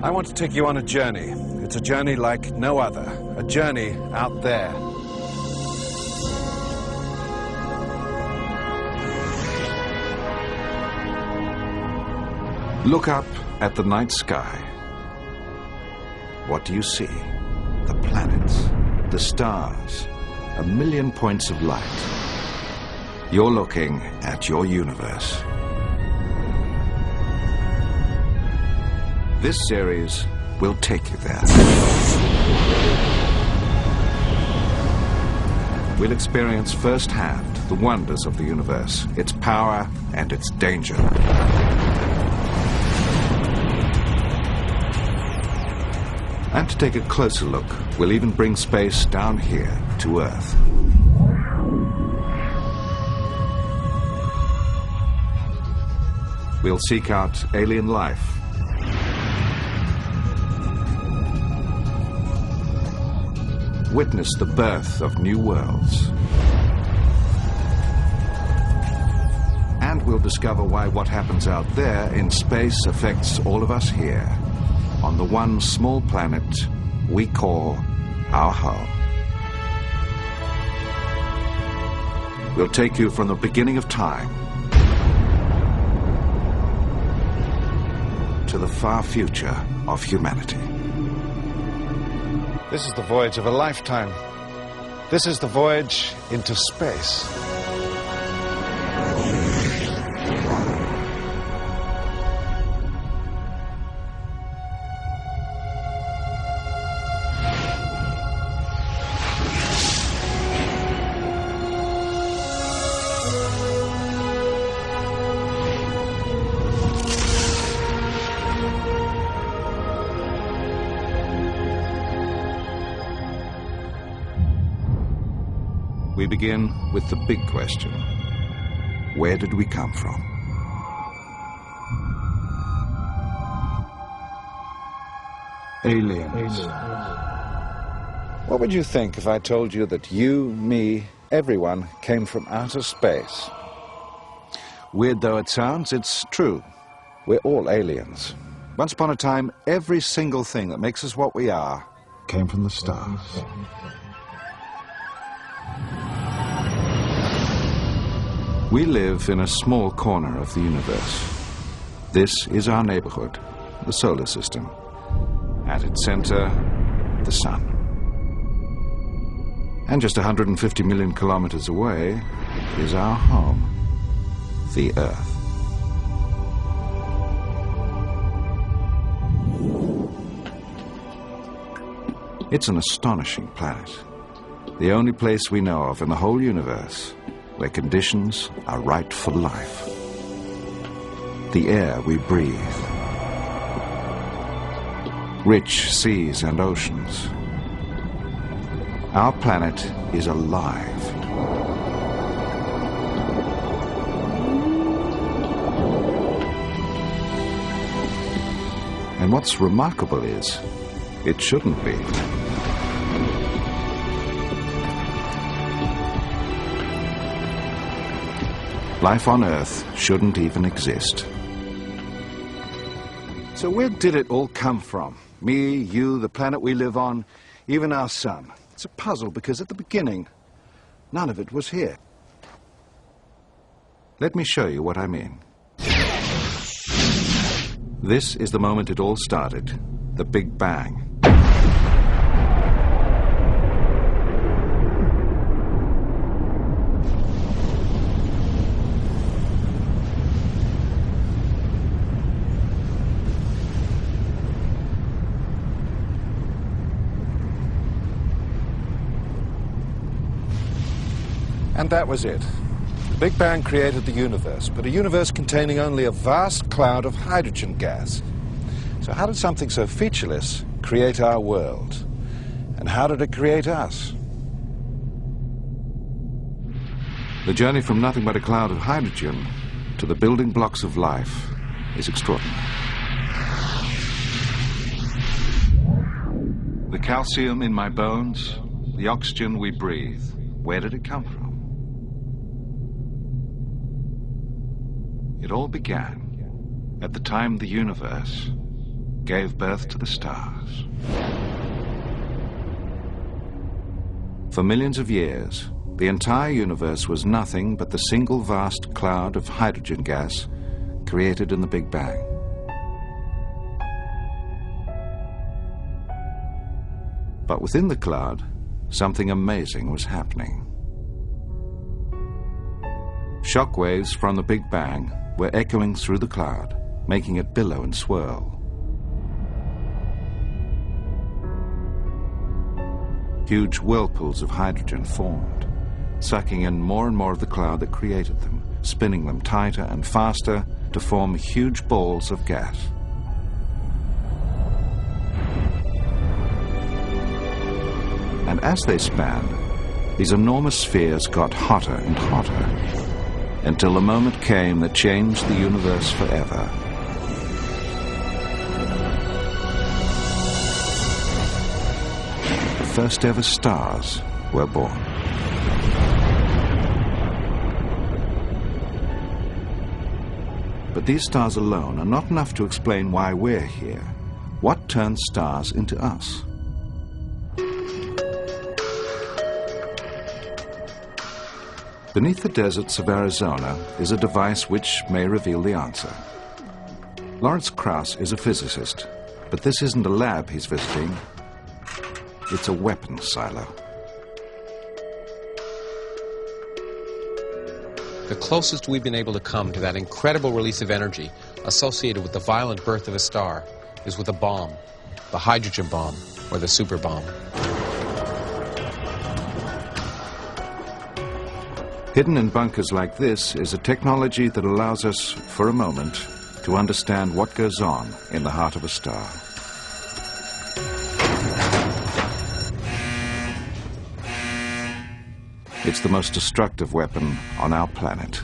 I want to take you on a journey. It's a journey like no other. A journey out there. Look up at the night sky. What do you see? The planets, the stars, a million points of light. You're looking at your universe. This series will take you there. We'll experience firsthand the wonders of the universe, its power and its danger. And to take a closer look, we'll even bring space down here to Earth. We'll seek out alien life. Witness the birth of new worlds. And we'll discover why what happens out there in space affects all of us here, on the one small planet we call our home. We'll take you from the beginning of time to the far future of humanity. This is the voyage of a lifetime. This is the voyage into space. We begin with the big question. Where did we come from? Aliens. What would you think if I told you that you, me, everyone came from outer space? Weird though it sounds, it's true. We're all aliens. Once upon a time, every single thing that makes us what we are came from the stars. We live in a small corner of the universe. This is our neighborhood, the solar system. At its center, the sun. And just 150 million kilometers away is our home, the Earth. It's an astonishing planet. The only place we know of in the whole universe where conditions are right for life. The air we breathe. Rich seas and oceans. Our planet is alive. And what's remarkable is, it shouldn't be. Life on Earth shouldn't even exist. So where did it all come from? Me, you, the planet we live on, even our sun. It's a puzzle because at the beginning, none of it was here. Let me show you what I mean. This is the moment it all started, the Big Bang. And that was it. The Big Bang created the universe, but a universe containing only a vast cloud of hydrogen gas. So how did something so featureless create our world? And how did it create us? The journey from nothing but a cloud of hydrogen to the building blocks of life is extraordinary. The calcium in my bones, the oxygen we breathe, where did it come from? It all began at the time the universe gave birth to the stars. For millions of years, the entire universe was nothing but the single vast cloud of hydrogen gas created in the Big Bang. But within the cloud, something amazing was happening. Shock waves from the Big Bang were echoing through the cloud, making it billow and swirl. Huge whirlpools of hydrogen formed, sucking in more and more of the cloud that created them, spinning them tighter and faster to form huge balls of gas. And as they span, these enormous spheres got hotter and hotter, until the moment came that changed the universe forever. The first ever stars were born. But these stars alone are not enough to explain why we're here. What turns stars into us? Beneath the deserts of Arizona is a device which may reveal the answer. Lawrence Krauss is a physicist, but this isn't a lab he's visiting. It's a weapons silo. The closest we've been able to come to that incredible release of energy associated with the violent birth of a star is with a bomb, the hydrogen bomb or the super bomb. Hidden in bunkers like this is a technology that allows us, for a moment, to understand what goes on in the heart of a star. It's the most destructive weapon on our planet.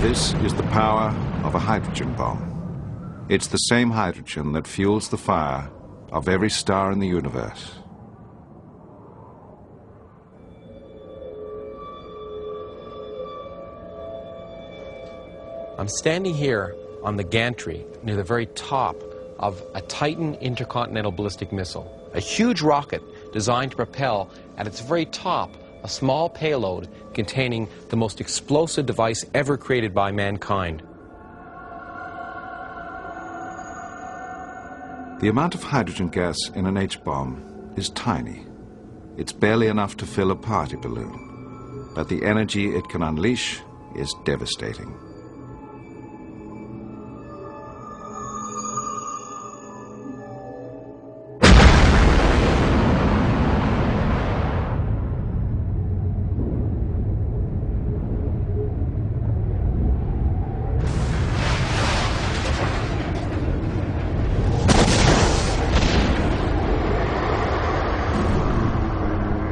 This is the power of a hydrogen bomb. It's the same hydrogen that fuels the fire of every star in the universe. I'm standing here on the gantry near the very top of a Titan intercontinental ballistic missile, a huge rocket designed to propel at its very top a small payload containing the most explosive device ever created by mankind. The amount of hydrogen gas in an H-bomb is tiny. It's barely enough to fill a party balloon, but the energy it can unleash is devastating.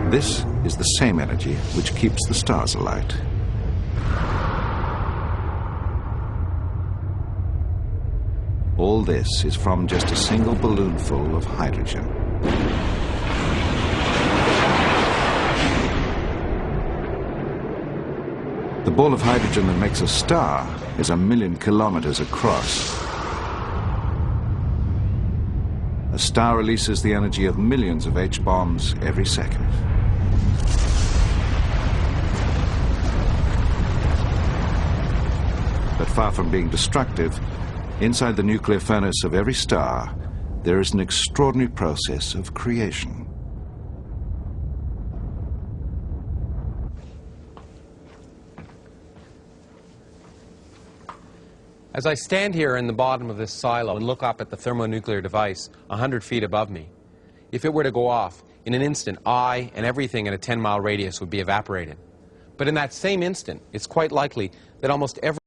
This is the same energy which keeps the stars alight. All this is from just a single balloonful of hydrogen. The ball of hydrogen that makes a star is 1 million kilometers across. A star releases the energy of millions of H-bombs every second. But far from being destructive, inside the nuclear furnace of every star, there is an extraordinary process of creation. As I stand here in the bottom of this silo and look up at the thermonuclear device 100 feet above me, if it were to go off, in an instant, I and everything in a 10-mile radius would be evaporated. But in that same instant, it's quite likely that almost every